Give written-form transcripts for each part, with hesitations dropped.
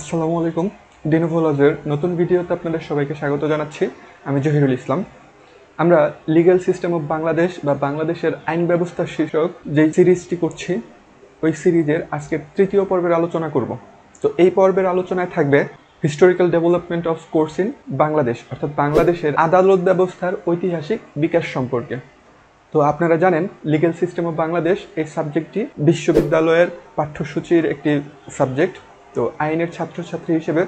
আসসালামু আলাইকুম। ডেনোভোলজের নতুন ভিডিওতে আপনাদের সবাইকে স্বাগত জানাচ্ছি। আমি জহিরুল ইসলাম। আমরা লিগ্যাল সিস্টেম অফ বাংলাদেশ বা বাংলাদেশের আইন ব্যবস্থা শীর্ষক যেই সিরিজটি করছি, ওই সিরিজের আজকে তৃতীয় পর্বের আলোচনা করব। তো এই পর্বের আলোচনায় থাকবে historical development of courts in Bangladesh, অর্থাৎ বাংলাদেশের আদালত ব্যবস্থার ঐতিহাসিক বিকাশ সম্পর্কে। তো আপনারা জানেন লিগ্যাল সিস্টেম অফ বাংলাদেশ এই সাবজেক্টটি বিশ্ববিদ্যালয়ের পাঠ্যসূচির একটি সাবজেক্ট। তো আইনের ছাত্রছাত্রী হিসেবে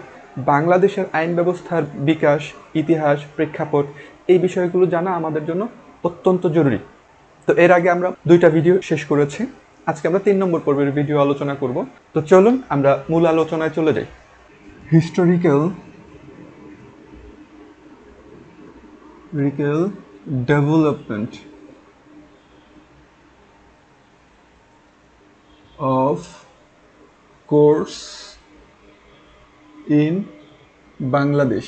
বাংলাদেশের আইন ব্যবস্থার বিকাশ, ইতিহাস, প্রেক্ষাপট এই বিষয়গুলো জানা আমাদের জন্য অত্যন্ত জরুরি। তো এর আগে আমরা 2টা ভিডিও শেষ করেছি। আজকে আমরা 3 নম্বর পর্বের ভিডিও আলোচনা করব। তো চলুন আমরা মূল আলোচনায় চলে যাই। Historical development of course in Bangladesh,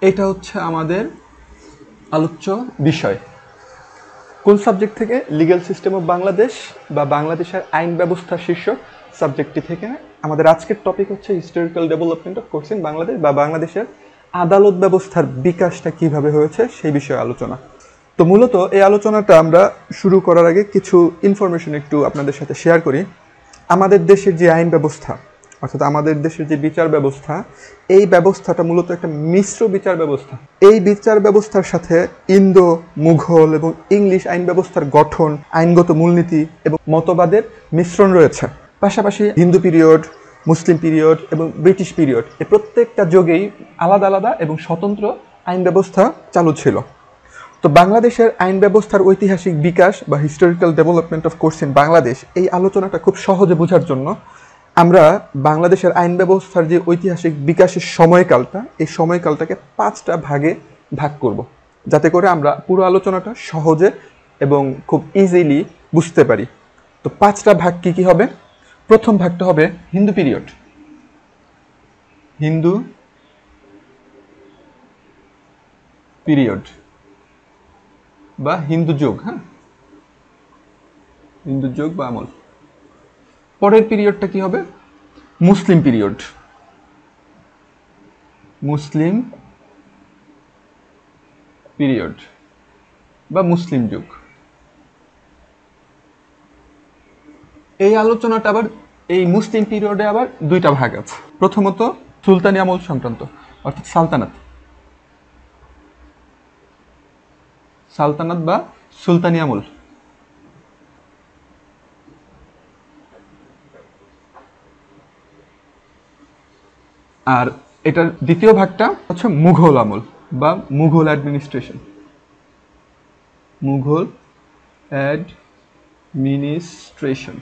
এটা হচ্ছে আমাদের আলোচ্য বিষয়। কোন সাবজেক্ট থেকে? লিগ্যাল সিস্টেম অফ বাংলাদেশ বা বাংলাদেশের আইন ব্যবস্থা শীর্ষক সাবজেক্টটি থেকে। আমাদের আজকের টপিক হচ্ছে historical development of courts in Bangladesh বা বাংলাদেশের আদালত ব্যবস্থার বিকাশটা কিভাবে হয়েছে সেই বিষয়ে আলোচনা। তো মূলত এই আলোচনাটা আমরা শুরু করার আগে কিছু ইনফরমেশন একটু আপনাদের সাথে শেয়ার করি। আমাদের দেশের যে আইন ব্যবস্থা, অর্থাৎ আমাদের দেশের যে বিচার ব্যবস্থা, এই ব্যবস্থাটা মূলত একটা মিশ্র বিচার ব্যবস্থা। এই বিচার ব্যবস্থার সাথে ইন্দো, মুঘল এবং ইংলিশ আইন ব্যবস্থার গঠন, আইনগত মূলনীতি এবং মতবাদের মিশ্রণ রয়েছে। পাশাপাশি হিন্দু পিরিয়ড, মুসলিম পিরিয়ড এবং ব্রিটিশ পিরিয়ড, এই প্রত্যেকটা যুগেই আলাদা আলাদা এবং স্বতন্ত্র আইন ব্যবস্থা চালু ছিল। তো বাংলাদেশের আইন ব্যবস্থার ঐতিহাসিক বিকাশ বা historical development of courts in Bangladesh, এই আলোচনাটা খুব সহজে বোঝার জন্য আমরা বাংলাদেশের আইন ব্যবস্থার যে ঐতিহাসিক বিকাশের সময়কালটা, এই সময়কালটাকে 5টা ভাগে ভাগ করব, যাতে করে আমরা পুরো আলোচনাটা সহজে এবং খুব ইজিলি বুঝতে পারি। তো 5টা ভাগ কি কি হবে? প্রথম ভাগটা হবে হিন্দু পিরিয়ড, হিন্দু পিরিয়ড বা হিন্দু যুগ। হ্যাঁ, হিন্দু যুগ বা আমল। পরের পিরিয়ডটা কি হবে? মুসলিম পিরিয়ড, মুসলিম পিরিয়ড বা মুসলিম যুগ। এই আলোচনাটা আবার এই মুসলিম পিরিয়ডে আবার 2টা ভাগ আছে। প্রথমত সুলতানি আমল সংক্রান্ত, অর্থাৎ সালতানাত বা সুলতানি আমল। আর এটার দ্বিতীয় ভাগটা হচ্ছে মুঘল আমল বা মুঘল অ্যাডমিনিস্ট্রেশন, মুঘল অ্যাডমিনিস্ট্রেশন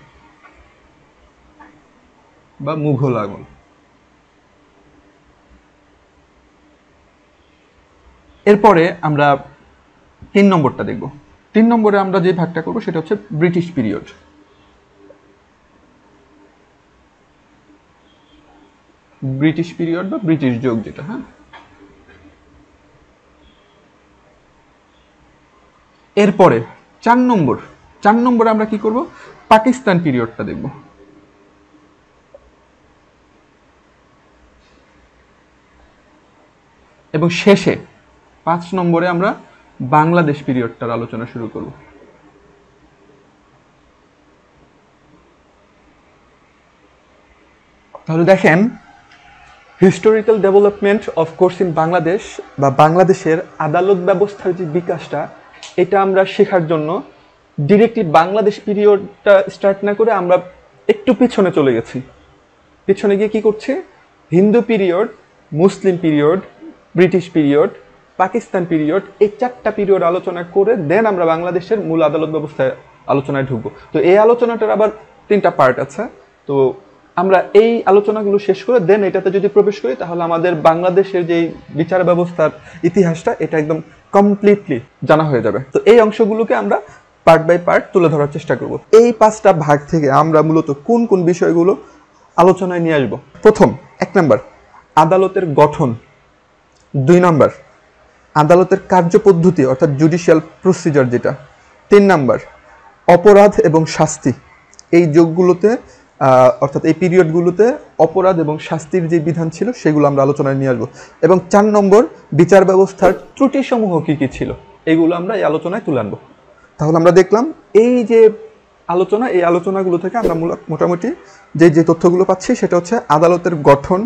বা মুঘল আমল। এরপরে আমরা 3 নম্বরটা দেখব। 3 নম্বরে আমরা যে ভাগটা করব সেটা হচ্ছে ব্রিটিশ পিরিয়ড। ব্রিটিশ পিরিয়ড বা ব্রিটিশ যুগ যেটা। হ্যাঁ, এরপরে 4 নম্বরে আমরা কি করব? পাকিস্তান পিরিয়ডটা দেখব। এবং শেষে 5 নম্বরে আমরা বাংলাদেশ পিরিয়ডটার আলোচনা শুরু করব। তাহলে দেখেন, historical development of course in Bangladesh বা বাংলাদেশের আদালত ব্যবস্থার যে বিকাশটা, এটা আমরা শেখার জন্য ডিরেক্টলি বাংলাদেশ পিরিয়ডটা স্টার্ট না করে আমরা একটু পিছনে চলে গেছি। পিছনে গিয়ে কি করছি? Hindu period, Muslim period, British period, Pakistan period, এই 4টা পিরিয়ড আলোচনা করে দেন আমরা বাংলাদেশের মূল আদালত ব্যবস্থায় আলোচনায় ঢুকবো। তো এই আলোচনাটার আবার 3টা পার্ট আছে। তো আমরা এই আলোচনাগুলো শেষ করে দেন এটাতে যদি প্রবেশ করি, তাহলে আমাদের বাংলাদেশের যে বিচার ব্যবস্থার ইতিহাসটা, এটা একদম কমপ্লিটলি জানা হয়ে যাবে। তো এই অংশগুলোকে আমরা পার্ট বাই পার্ট তুলে ধরার চেষ্টা করব। এই 5টা ভাগ থেকে আমরা মূলত কোন কোন বিষয়গুলো আলোচনায় নিয়ে আসবো? প্রথম, 1 নম্বর আদালতের গঠন। 2 নম্বর আদালতের কার্যপদ্ধতি অর্থাৎ জুডিশিয়াল প্রসিজার যেটা। 3 নম্বর অপরাধ এবং শাস্তি, এই যোগগুলোতে অর্থাৎ এই পিরিয়ডগুলোতে অপরাধ এবং শাস্তির যে বিধান ছিল সেগুলো আমরা আলোচনায় নিয়ে আসবো। এবং 4 নম্বর বিচার ব্যবস্থার ত্রুটিসমূহ কী কী ছিল এগুলো আমরা এই আলোচনায় তুলে আনবো। তাহলে আমরা দেখলাম এই যে আলোচনা, এই আলোচনাগুলো থেকে আমরা মোটামুটি যে তথ্যগুলো পাচ্ছি সেটা হচ্ছে আদালতের গঠন,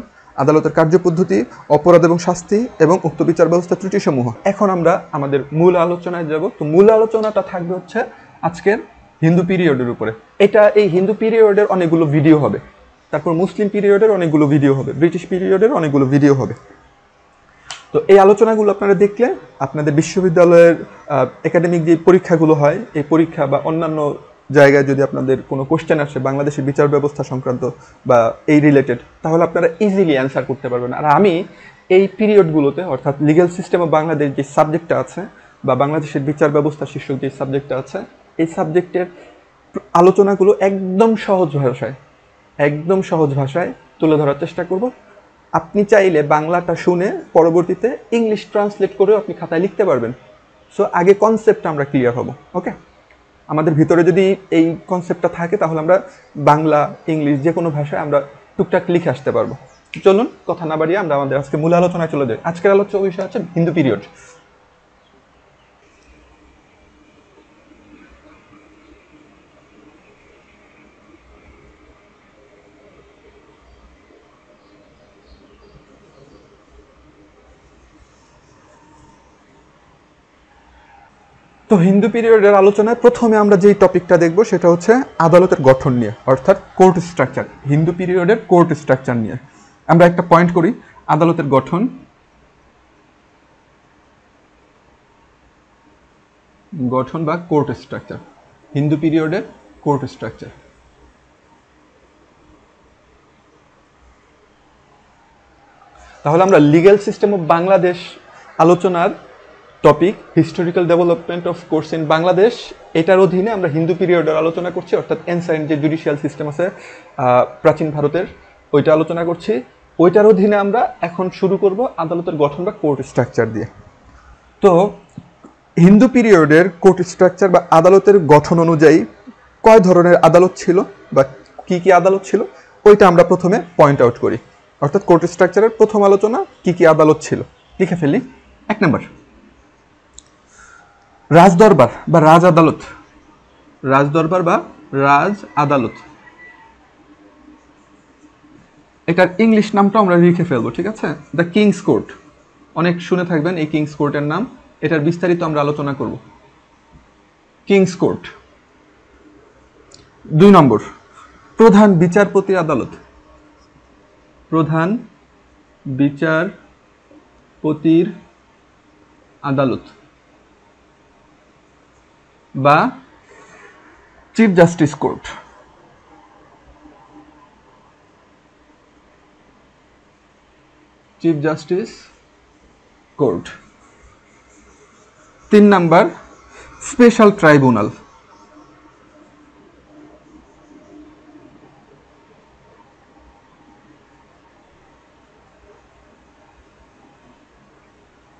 আদালতের কার্যপদ্ধতি, অপরাধ এবং শাস্তি এবং উক্ত বিচার ব্যবস্থার ত্রুটিসমূহ। এখন আমরা আমাদের মূল আলোচনায় যাব। তো মূল আলোচনাটা থাকবে হচ্ছে আজকের হিন্দু পিরিয়ডের উপরে। এই হিন্দু পিরিয়ডের অনেকগুলো ভিডিও হবে, তারপর মুসলিম পিরিয়ডের অনেকগুলো ভিডিও হবে, ব্রিটিশ পিরিয়ডের অনেকগুলো ভিডিও হবে। তো এই আলোচনাগুলো আপনারা দেখলে আপনাদের বিশ্ববিদ্যালয়ের একাডেমিক যে পরীক্ষাগুলো হয়, এই পরীক্ষা বা অন্যান্য জায়গায় যদি আপনাদের কোনো কোশ্চেন আসে বাংলাদেশের বিচার ব্যবস্থা সংক্রান্ত বা এই রিলেটেড, তাহলে আপনারা ইজিলি অ্যান্সার করতে পারবেন। আর আমি এই পিরিয়ডগুলোতে অর্থাৎ লিগ্যাল সিস্টেম অফ বাংলাদেশ যে সাবজেক্টটা আছে বা বাংলাদেশের বিচার ব্যবস্থা শীর্ষক যে সাবজেক্টটা আছে, এই সাবজেক্টের আলোচনাগুলো একদম সহজ ভাষায় তুলে ধরার চেষ্টা করব। আপনি চাইলে বাংলাটা শুনে পরবর্তীতে ইংলিশ ট্রান্সলেট করেও আপনি খাতায় লিখতে পারবেন। সো আগে কনসেপ্টটা আমরা ক্লিয়ার হব। ওকে, আমাদের ভিতরে যদি এই কনসেপ্টটা থাকে তাহলে আমরা বাংলা ইংলিশ যে কোনো ভাষায় আমরা টুকটাক লিখে আসতে পারবো। চলুন কথা না বাড়িয়ে আমরা আমাদের আজকে মূল আলোচনায় চলে যাই। আজকের আলোচনা বিষয় হচ্ছে হিন্দু পিরিয়ড। তো হিন্দু পিরিয়ডের আলোচনায় প্রথমে আমরা যেই টপিকটা দেখব সেটা হচ্ছে আদালতের গঠন নিয়ে, অর্থাৎ কোর্ট স্ট্রাকচার। হিন্দু পিরিয়ডের কোর্ট স্ট্রাকচার নিয়ে আমরা একটা পয়েন্ট করি, আদালতের গঠন বা কোর্ট স্ট্রাকচার, হিন্দু পিরিয়ডের কোর্ট স্ট্রাকচার। তাহলে আমরা লিগ্যাল সিস্টেম অফ বাংলাদেশ আলোচনার topic historical development of courts in Bangladesh, এটার অধীনে আমরা হিন্দু পিরিয়ডের আলোচনা করছি, অর্থাৎ এনসাইন্ট যে জুডিশিয়াল সিস্টেম আছে প্রাচীন ভারতের, ওইটা আলোচনা করছি। ওইটার অধীনে আমরা এখন শুরু করব আদালতের গঠন বা কোর্ট স্ট্রাকচার দিয়ে। তো হিন্দু পিরিয়ডের কোর্ট স্ট্রাকচার বা আদালতের গঠন অনুযায়ী কয় ধরনের আদালত ছিল বা কি কি আদালত ছিল ওইটা আমরা প্রথমে পয়েন্ট আউট করি। অর্থাৎ কোর্ট স্ট্রাকচারের প্রথম আলোচনা কি কি আদালত ছিল, লিখে ফেলি। 1 নম্বর, রাজদরবার বা রাজ আদালত। রাজদরবার বা রাজ আদালত, এটার ইংলিশ নামটা আমরা লিখে ফেলবো, ঠিক আছে? দ্য কিংস কোর্ট, অনেক শুনে থাকবেন এই কিংস কোর্টের নাম, এটার বিস্তারিত আমরা আলোচনা করব। Kings court. 2 নম্বর, প্রধান বিচারপতি আদালত। প্রধান বিচারপতির আদালত বা chief justice court. Chief justice court. 3 number, special tribunal.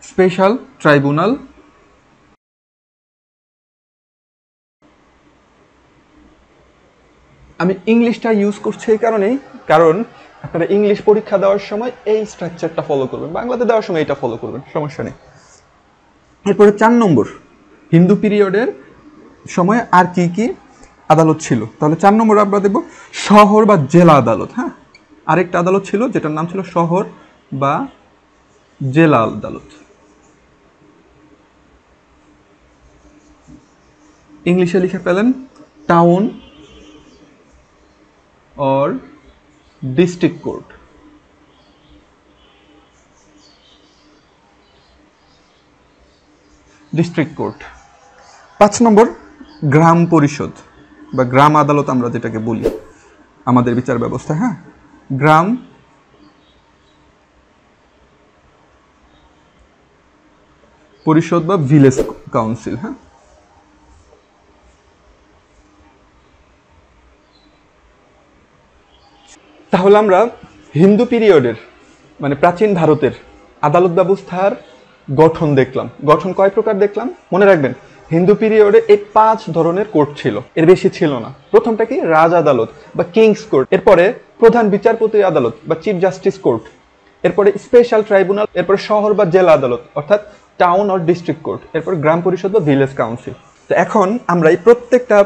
Special tribunal. আমি ইংলিশটা ইউজ করছি এই কারণেই, কারণ আপনারা ইংলিশ পরীক্ষা দেওয়ার সময় এই স্ট্রাকচারটা ফলো করবেন, বাংলাতে দেওয়ার সময় এটা ফলো করবেন, সমস্যা নেই। এরপরে 4 নম্বর, হিন্দু পিরিয়ডের সময় আর কি কি আদালত ছিল। তাহলে 4 নম্বর আমরা দেখব শহর বা জেলা আদালত। হ্যাঁ, আরেকটা আদালত ছিল যেটার নাম ছিল শহর বা জেলা আদালত। ইংলিশে লিখে ফেলেন town or district court। District court. 5 নম্বর, গ্রাম পরিষদ বা গ্রাম আদালত আমরা যেটাকে বলি আমাদের বিচার ব্যবস্থা। হ্যাঁ, গ্রাম পরিষদ বা ভিলেজ কাউন্সিল। হ্যাঁ, তাহলে আমরা হিন্দু পিরিয়ডের মানে প্রাচীন ভারতের আদালত ব্যবস্থার গঠন দেখলাম। গঠন কয় প্রকার দেখলাম মনে রাখবেন, হিন্দু পিরিয়ডে এই 5 ধরনের কোর্ট ছিল, এর বেশি ছিল না। প্রথমটা কি? রাজ আদালত বা কিংস কোর্ট, এরপরে প্রধান বিচারপতির আদালত বা চিফ জাস্টিস কোর্ট, এরপরে স্পেশাল ট্রাইব্যুনাল, এরপরে শহর বা জেলা আদালত অর্থাৎ টাউন অর ডিস্ট্রিক্ট কোর্ট, এরপর গ্রাম পরিষদ বা ভিলেজ কাউন্সিল। তো এখন আমরা এই প্রত্যেকটা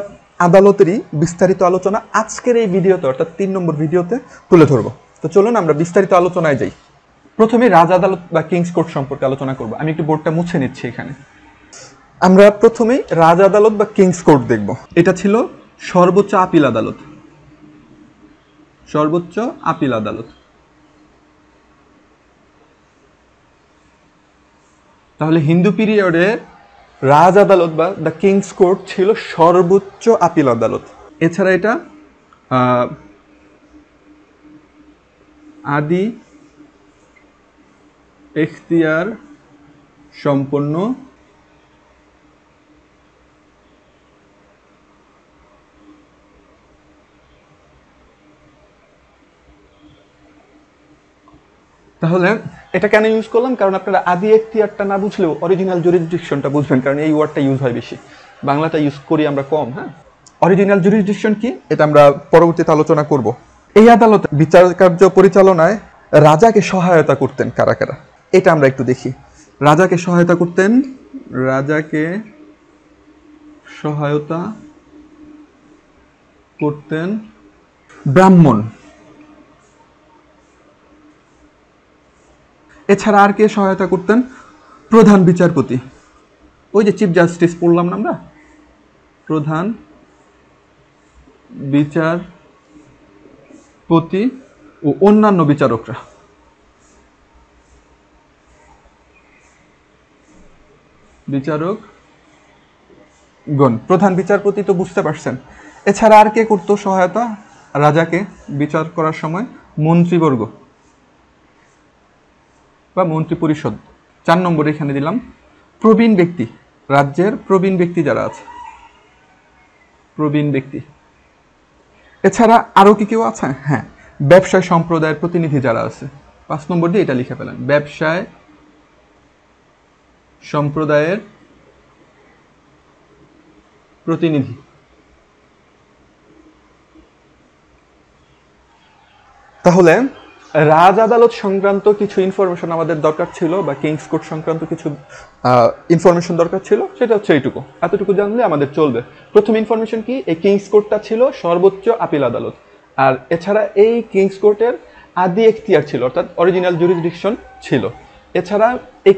আদালতেরই বিস্তারিত আলোচনা আজকের এই ভিডিওতে অর্থাৎ 3 নম্বর ভিডিওতে তুলে ধরবো। তো চলুন আমরা বিস্তারিত আলোচনায় যাই। প্রথমে রাজ আদালত বা কিংস কোর্ট সম্পর্কে আলোচনা করব। আমি একটু বোর্ডটা মুছে নিচ্ছি এখানে। আমরা প্রথমেই রাজ আদালত বা কিংস কোর্ট দেখব। এটা ছিল সর্বোচ্চ আপিল আদালত। সর্বোচ্চ আপিল আদালত। তাহলে হিন্দু পিরিয়ডে রাজ আদালত বা দ্য কিংস কোর্ট ছিল সর্বোচ্চ আপিল আদালত। এছাড়া এটা আদি এখতিয়ার সম্পন্ন তাহলে এটা কেন ইউজ করলাম? কারণ আপনারা আদি এখতিয়ারটা না বুঝলেও অরিজিনাল জুরিসডিকশনটা বুঝবেন, কারণ এই ওয়ার্ডটা ইউজ হয় বেশি, বাংলাটা ইউজ করি আমরা কম। হ্যাঁ, অরিজিনাল জুরিসডিকশন কি এটা আমরা পরবর্তীতে আলোচনা করব। এই আদালতে বিচার কার্য পরিচালনায় রাজাকে সহায়তা করতেন কারা কারা, এটা আমরা একটু দেখি। রাজাকে সহায়তা করতেন, রাজাকে সহায়তা করতেন ব্রাহ্মণ। এছাড়া আর কে সহায়তা করতেন? প্রধান বিচারপতি। ওই যে চিফ জাস্টিস পড়লাম না আমরা, প্রধান বিচারপতি ও অন্যান্য বিচারকরা। বিচারকগণ, প্রধান বিচারপতি তো বুঝতে পারছেন। এছাড়া আর কে করতো সহায়তা রাজাকে বিচার করার সময়? মন্ত্রীবর্গ বা মন্ত্রী পরিষদ। 4 নম্বর এখানে দিলাম প্রবীণ ব্যক্তি, রাজ্যের প্রবীণ ব্যক্তি যারা আছে, প্রবীণ ব্যক্তি। এছাড়া আরো কি কেউ আছে? হ্যাঁ, ব্যবসায় সম্প্রদায়ের প্রতিনিধি যারা আছে। 5 নম্বর দিয়ে এটা লিখে ফেলেন, ব্যবসায় সম্প্রদায়ের প্রতিনিধি। তাহলে রাজ আদালত সংক্রান্ত কিছু ইনফরমেশন আমাদের দরকার ছিল, বা কিংস কোর্ট সংক্রান্ত কিছু ইনফরমেশন দরকার ছিল, সেটা হচ্ছে এইটুকু। এতটুকু জানলে আমাদের চলবে। প্রথম ইনফরমেশন কি? এই কিংস কোর্টটা ছিল সর্বোচ্চ আপিল আদালত। আর এছাড়া এই কিংস কোর্টের আদি এখতিয়ার ছিল, অর্থাৎ অরিজিনাল জুরিসডিকশন ছিল। এছাড়া এই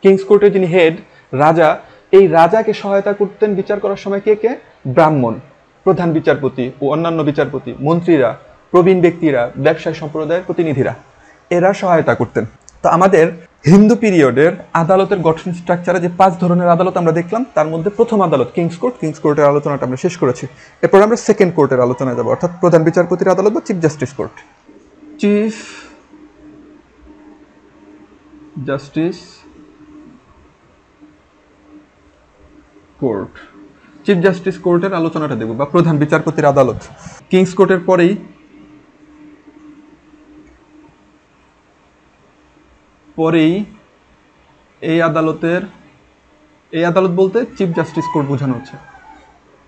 কিংস কোর্টের যিনি হেড রাজা, এই রাজাকে সহায়তা করতেন বিচার করার সময় কে কে? ব্রাহ্মণ, প্রধান বিচারপতি ও অন্যান্য বিচারপতি, মন্ত্রীরা, প্রবীণ ব্যক্তিরা, ব্যবসায়ী সম্প্রদায়ের প্রতিনিধিরা, এরা সহায়তা করতেন। তো আমাদের হিন্দু পিরিয়ডের আদালতের গঠন স্ট্রাকচারে যে 5 ধরনের আদালত আমরা দেখলাম, তার মধ্যে প্রথম আদালত কিংস কোর্টের আলোচনাটা আমরা শেষ করেছি। এরপর আমরা সেকেন্ড কোর্টের আলোচনায় যাব, অর্থাৎ প্রধান বিচারপতির আদালত বা chief justice court. Chief justice court, chief justice কোর্টের আলোচনাটা দেব, বা প্রধান বিচারপতির আদালত। কিংস কোর্টের পরেই এই আদালত বলতে চিফ জাস্টিস কোর্ট বোঝানো হচ্ছে,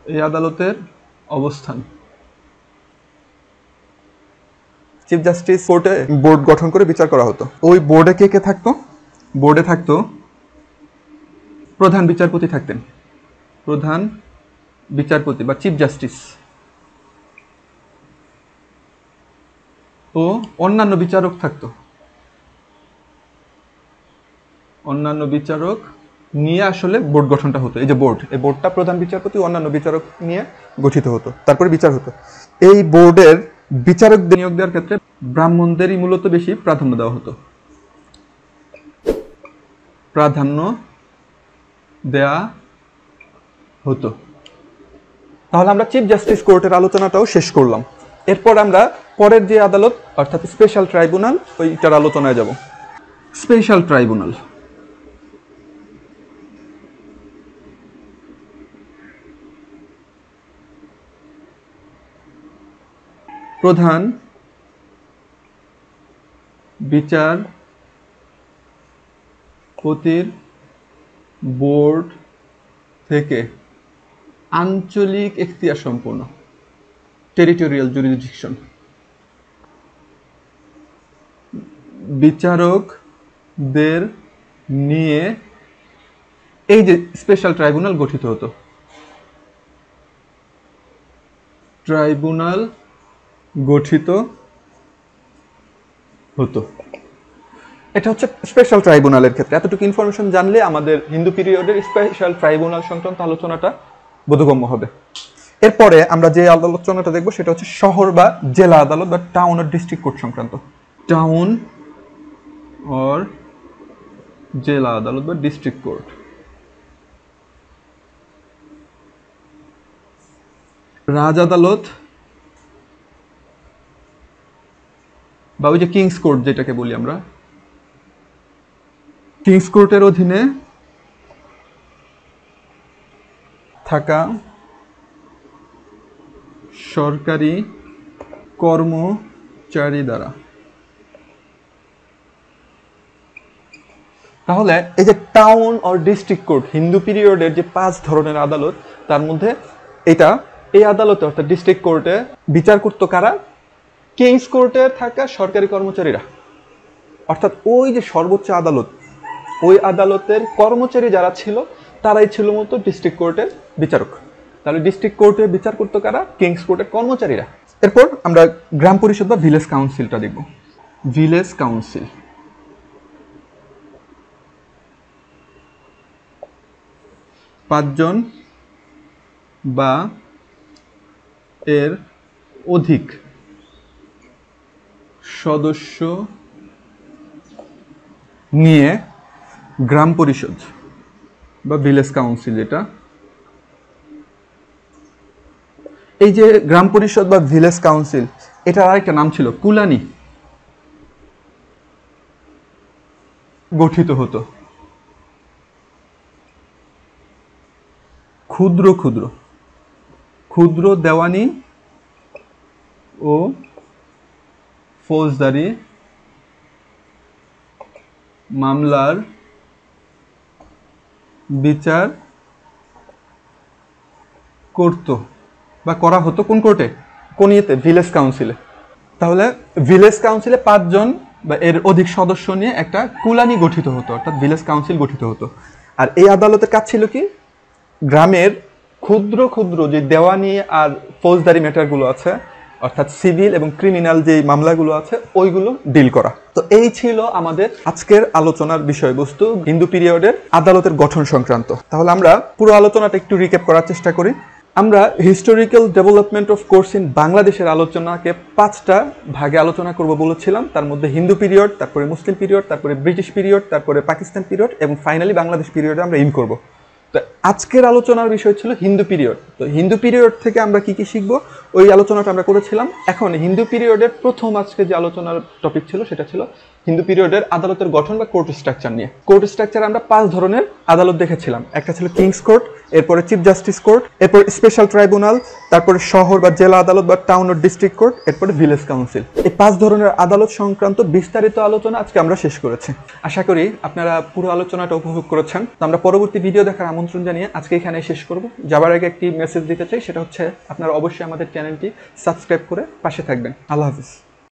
এই আদালতের অবস্থান। চিফ জাস্টিস কোর্টে বোর্ড গঠন করে বিচার করা হতো। ওই বোর্ডে কে কে থাকতো? বোর্ডে থাকতো প্রধান বিচারপতি থাকতেন, প্রধান বিচারপতি বা চিফ জাস্টিস, ও অন্যান্য বিচারক থাকতো। অন্যান্য বিচারক নিয়ে আসলে বোর্ড গঠনটা হতো। এই যে বোর্ড, এই বোর্ডটা প্রধান বিচারপতি অন্যান্য বিচারক নিয়ে গঠিত হতো, তারপরে বিচার হতো। এই বোর্ডের বিচারক নিয়োগ দেওয়ার ক্ষেত্রে ব্রাহ্মণদেরই মূলত বেশি প্রাধান্য দেওয়া হতো, তাহলে আমরা চিফ জাস্টিস কোর্টের আলোচনাটাও শেষ করলাম। এরপর আমরা পরের যে আদালত অর্থাৎ স্পেশাল ট্রাইব্যুনাল, ওইটার আলোচনায় যাব। স্পেশাল ট্রাইব্যুনাল, প্রধান বিচারপতির বোর্ড থেকে আঞ্চলিক এখতিয়ার সম্পন্ন, টেরিটোরিয়াল জুরিসডিকশন, বিচারকদের নিয়ে এই যে স্পেশাল ট্রাইব্যুনাল গঠিত হতো। ট্রাইব্যুনাল গঠিত হতো। এটা হচ্ছে স্পেশাল ট্রাইব্যুনালের ক্ষেত্রে। এতটুকু ইনফরমেশন জানলে আমাদের হিন্দু পিরিয়ডের স্পেশাল ট্রাইব্যুনাল সংক্রান্ত আলোচনাটা বোধগম্য হবে। এরপরে আমরা যে আলোচনাটা দেখব সেটা হচ্ছে শহর বা জেলা আদালত বা টাউন অর ডিস্ট্রিক্ট কোর্ট সংক্রান্ত। টাউন অর জেলা আদালত বা ডিস্ট্রিক্ট কোর্ট। রাজ আদালত বা ওই যে কিংস কোর্ট যেটাকে বলি আমরা, কিংস কোর্টের অধীনে থাকা সরকারি কর্মচারী দ্বারা। তাহলে এই যে town or district court Hindu পিরিয়ডের যে 5 ধরনের আদালত, তার মধ্যে এই আদালতে অর্থাৎ ডিস্ট্রিক্ট কোর্টে বিচার করতো কারা? কিংস কোর্টে থাকা সরকারি কর্মচারীরা। অর্থাৎ ওই যে সর্বোচ্চ আদালত, ওই আদালতের কর্মচারী যারা ছিল তারাই ছিল মতো ডিস্ট্রিক্ট কোর্টের বিচারক। তাহলে ডিস্ট্রিক্ট কোর্টে বিচার করতো কারা? কিংস কোর্টের কর্মচারীরা। এরপর আমরা গ্রাম পরিষদ বা ভিলেজ কাউন্সিলটা দেখব। ভিলেজ কাউন্সিল, পাঁচজন বা এর অধিক সদস্য নিয়ে গ্রাম পরিষদ বা ভিলেজ কাউন্সিল, এটা এই যে গ্রাম পরিষদ বা ভিলেজ কাউন্সিল, এটার আরেকটা নাম ছিল কুলানি, গঠিত হতো। ক্ষুদ্র ক্ষুদ্র ক্ষুদ্র দেওয়ানি ও ফৌজদারি মামলার বিচার করত বা করা হতো কোন কোর্টে? কোন ইয়েতে? ভিলেজ কাউন্সিলে। তাহলে ভিলেজ কাউন্সিলে 5 জন বা এর অধিক সদস্য নিয়ে একটা কুলানি গঠিত হতো, অর্থাৎ ভিলেজ কাউন্সিল গঠিত হতো। আর এই আদালতের কাজ ছিল কি? গ্রামের ক্ষুদ্র ক্ষুদ্র যে দেওয়ানি আর ফৌজদারি ম্যাটারগুলো আছে, অর্থাৎ সিভিল এবং ক্রিমিনাল যে মামলাগুলো আছে, ওইগুলো ডিল করা। তো এই ছিল আমাদের আজকের আলোচনার বিষয়বস্তু, হিন্দু পিরিয়ডের আদালতের গঠন সংক্রান্ত। তাহলে আমরা পুরো আলোচনাটা একটু রিক্যাপ করার চেষ্টা করি। আমরা historical development of courts in বাংলাদেশের আলোচনাকে 5টা ভাগে আলোচনা করব বলেছিলাম। তার মধ্যে হিন্দু পিরিয়ড, তারপরে মুসলিম পিরিয়ড, তারপরে ব্রিটিশ পিরিয়ড, তারপরে পাকিস্তান পিরিয়ড এবং ফাইনালি বাংলাদেশ পিরিয়ডে আমরা ইন করব। তো আজকের আলোচনার বিষয় ছিল হিন্দু পিরিয়ড। তো হিন্দু পিরিয়ড থেকে আমরা কি কি শিখবো ওই আলোচনাটা আমরা করেছিলাম। এখন হিন্দু পিরিয়ডের প্রথম আজকে যে আলোচনার টপিক ছিল সেটা ছিল হিন্দু পিরিয়ডের আদালতের গঠন বা কোর্ট স্ট্রাকচার নিয়ে। কোর্ট স্ট্রাকচার আমরা 5 ধরনের আদালত দেখেছিলাম। একটা ছিল কিংস কোর্ট, এরপরে চিফ জাস্টিস কোর্ট, এরপর স্পেশাল ট্রাইব্যুনাল, তারপরে শহর বা জেলা আদালত বা টাউন ও ডিস্ট্রিক্ট কোর্ট, এরপরে ভিলেজ কাউন্সিল। এই 5 ধরনের আদালত সংক্রান্ত বিস্তারিত আলোচনা আজকে আমরা শেষ করেছি। আশা করি আপনারা পুরো আলোচনাটা উপভোগ করেছেন। তো আমরা পরবর্তী ভিডিও দেখার আমন্ত্রণ জানিয়ে আজকে এখানে শেষ করব। যাবার আগে একটি মেসেজ দিতে চাই, সেটা হচ্ছে আপনারা অবশ্যই আমাদের চ্যানেলটি সাবস্ক্রাইব করে পাশে থাকবেন। আল্লাহ হাফিজ।